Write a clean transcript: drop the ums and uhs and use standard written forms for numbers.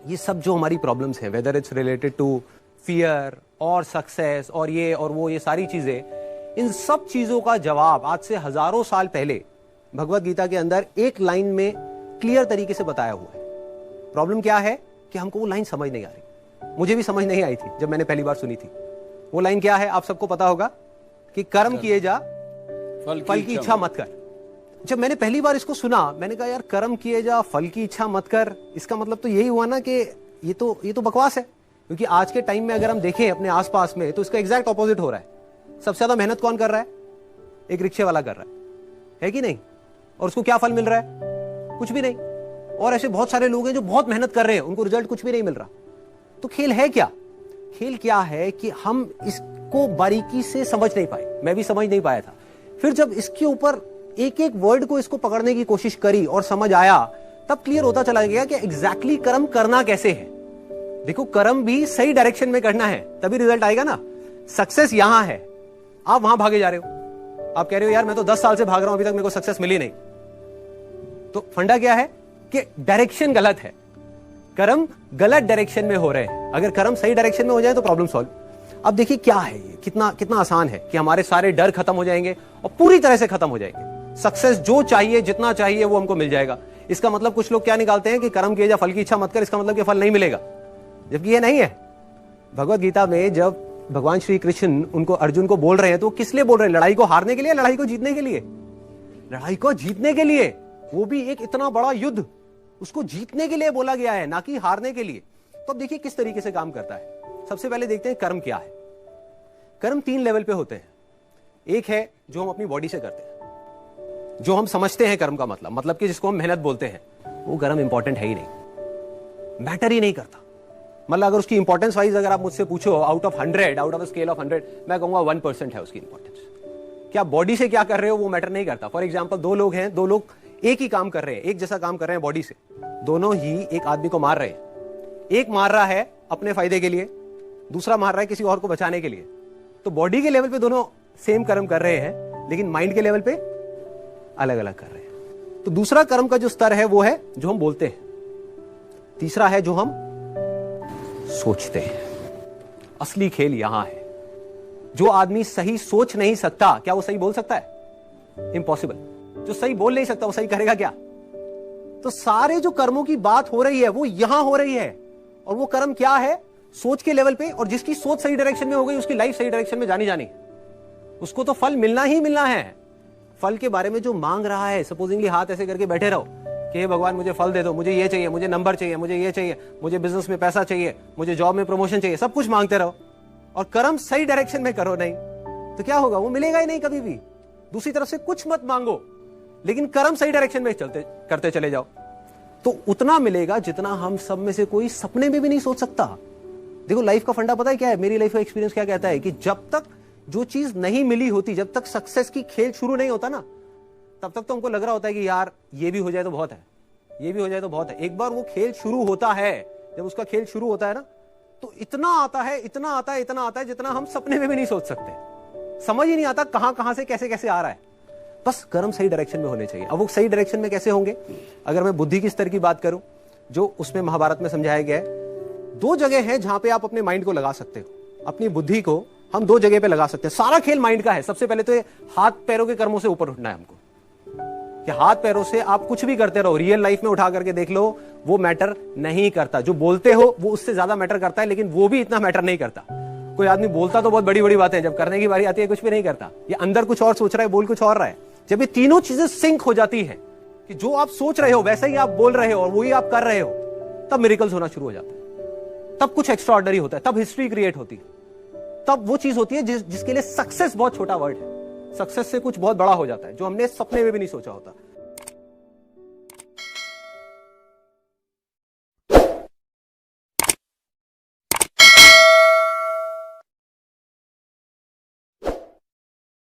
ये सब जो हमारी प्रॉब्लम्स हैं, whether it's related to fear और सक्सेस और ये और वो, ये सारी चीजें, इन सब चीजों का जवाब आज से हजारों साल पहले भगवत गीता के अंदर एक लाइन में क्लियर तरीके से बताया हुआ है। प्रॉब्लम क्या है कि हमको वो लाइन समझ नहीं आ रही। मुझे भी समझ नहीं आई थी जब मैंने पहली बार सुनी थी। वो लाइन क्या है आप सबको पता होगा कि कर्म किए जा, फल की इच्छा मत कर। जब मैंने पहली बार इसको सुना, मैंने कहा यार कर्म किए जा, फल की इच्छा मत कर, इसका मतलब तो यही हुआ ना कि ये तो बकवास है। क्योंकि आज के टाइम में अगर हम देखें अपने आसपास में तो इसका एग्जैक्ट ऑपोजिट हो रहा है। सबसे ज्यादा मेहनत कौन कर रहा है? एक रिक्शे वाला कर रहा है कि नहीं? और उसको क्या फल मिल रहा है? कुछ भी नहीं। और ऐसे बहुत सारे लोग हैं जो बहुत मेहनत कर रहे हैं, उनको रिजल्ट कुछ भी नहीं मिल रहा। तो खेल है क्या? खेल क्या है कि हम इसको बारीकी से समझ नहीं पाए। मैं भी समझ नहीं पाया था। फिर जब इसके ऊपर एक एक वर्ड को इसको पकड़ने की कोशिश करी और समझ आया, तब क्लियर होता चला गया कि एग्जैक्टली कर्म करना कैसे है। देखो, कर्म भी सही डायरेक्शन में करना है, तभी रिजल्ट आएगा ना। सक्सेस यहां है, आप वहां भागे जा रहे हो। आप कह रहे हो यार मैं तो 10 साल से भाग रहा हूं, अभी तक मेरे को सक्सेस मिली नहीं। तो फंडा क्या है कि डायरेक्शन गलत है। कर्म गलत डायरेक्शन में हो रहे हैं। अगर कर्म सही डायरेक्शन में हो जाए तो प्रॉब्लम सॉल्व। अब देखिए क्या है ये, कितना आसान है कि हमारे सारे डर खत्म हो जाएंगे और पूरी तरह से खत्म हो जाएंगे। सक्सेस जो चाहिए, जितना चाहिए वो हमको मिल जाएगा। इसका मतलब कुछ लोग क्या निकालते हैं कि कर्म किए जा, फल की इच्छा मत कर, इसका मतलब कि फल नहीं मिलेगा, जबकि ये नहीं है। भगवत गीता में जब भगवान श्री कृष्ण उनको अर्जुन को बोल रहे हैं तो किस लिए बोल रहे हैं? लड़ाई को हारने के लिए, लड़ाई को जीतने के लिए? लड़ाई को जीतने के लिए। वो भी एक इतना बड़ा युद्ध, उसको जीतने के लिए बोला गया है, ना कि हारने के लिए। तो अब देखिए किस तरीके से काम करता है। सबसे पहले देखते हैं कर्म क्या है। कर्म 3 लेवल पे होते हैं। एक है जो हम अपनी बॉडी से करते हैं, जो हम समझते हैं कर्म का मतलब कि जिसको हम मेहनत बोलते हैं, वो कर्म इंपॉर्टेंट है ही नहीं, मैटर ही नहीं करता। मतलब अगर उसकी इंपॉर्टेंस वाइज अगर आप मुझसे पूछो out of 100, out of scale of 100, मैं कहूंगा 1% है उसकी इंपॉर्टेंस। क्या बॉडी से क्या कर रहे हो वो मैटर नहीं करता। फॉर एग्जाम्पल, 2 लोग हैं, 2 लोग एक ही काम कर रहे हैं, एक जैसा काम कर रहे हैं बॉडी से, दोनों ही एक आदमी को मार रहे हैं। एक मार रहा है अपने फायदे के लिए, दूसरा मार रहा है किसी और को बचाने के लिए। तो बॉडी के लेवल पे दोनों सेम कर्म कर रहे हैं, लेकिन माइंड के लेवल पे अलग अलग कर रहे हैं। तो दूसरा कर्म का जो स्तर है वो है जो हम बोलते हैं। तीसरा है जो हम सोचते हैं। असली खेल यहां है। जो आदमी सही सोच नहीं सकता, क्या वो सही बोल सकता है? इम्पॉसिबल। जो सही बोल नहीं सकता वो सही करेगा क्या? तो सारे जो कर्मों की बात हो रही है वो यहां हो रही है। और वो कर्म क्या है? सोच के लेवल पे। और जिसकी सोच सही डायरेक्शन में हो गई, उसकी लाइफ सही डायरेक्शन में जानी जानी, उसको तो फल मिलना ही मिलना है। फल के बारे में जो मांग रहा है, सपोजिंगली हाथ ऐसे करके बैठे रहो कि हे भगवान मुझे फल दे दो, मुझे ये चाहिए, मुझे नंबर चाहिए, मुझे ये चाहिए, मुझे बिजनेस में पैसा चाहिए, मुझे जॉब में प्रमोशन चाहिए, सब कुछ मांगते रहो और कर्म सही डायरेक्शन में करो नहीं, तो क्या होगा? वो मिलेगा ही नहीं कभी भी। दूसरी तरफ से कुछ मत मांगो, लेकिन कर्म सही डायरेक्शन में करते चले जाओ, तो उतना मिलेगा जितना हम सब में से कोई सपने में भी नहीं सोच सकता। देखो, लाइफ का फंडा पता है क्या है? मेरी लाइफ का एक्सपीरियंस क्या कहता है कि जब तक जो चीज नहीं मिली होती, जब तक सक्सेस की खेल शुरू नहीं होता ना, तब तक तो हमको लग रहा होता है कि यार ये भी हो जाए तो बहुत है, ये भी हो जाए तो बहुत है। एक बार वो खेल शुरू होता है, जब उसका खेल शुरू होता है ना, तो इतना आता है, इतना आता है, इतना आता है जितना हम सपने में भी नहीं सोच सकते। समझ ही नहीं आता कहां से कैसे कैसे आ रहा है। बस कर्म सही डायरेक्शन में होने चाहिए। अब वो सही डायरेक्शन में कैसे होंगे? अगर मैं बुद्धि के स्तर की बात करूं, जो उसमें महाभारत में समझाया गया है, 2 जगह है जहां पे आप अपने माइंड को लगा सकते हो। अपनी बुद्धि को हम 2 जगह पे लगा सकते हैं। सारा खेल माइंड का है। सबसे पहले तो ये हाथ पैरों के कर्मों से ऊपर उठना है हमको, कि हाथ पैरों से आप कुछ भी करते रहो, रियल लाइफ में उठा करके देख लो, वो मैटर नहीं करता। जो बोलते हो वो उससे ज्यादा मैटर करता है, लेकिन वो भी इतना मैटर नहीं करता। कोई आदमी बोलता तो बहुत बड़ी बड़ी बातें, जब करने की बारी आती है कुछ भी नहीं करता। ये अंदर कुछ और सोच रहा है, बोल कुछ और रहा है। जब ये तीनों चीजें सिंक हो जाती है कि जो आप सोच रहे हो वैसे ही आप बोल रहे हो और वही आप कर रहे हो, तब मिरेकल्स होना शुरू हो जाता है। तब कुछ एक्स्ट्राऑर्डिनरी होता है, तब हिस्ट्री क्रिएट होती है, तब वो चीज होती है जिसके लिए सक्सेस बहुत छोटा वर्ड है। सक्सेस से कुछ बहुत बड़ा हो जाता है जो हमने सपने में भी नहीं सोचा होता।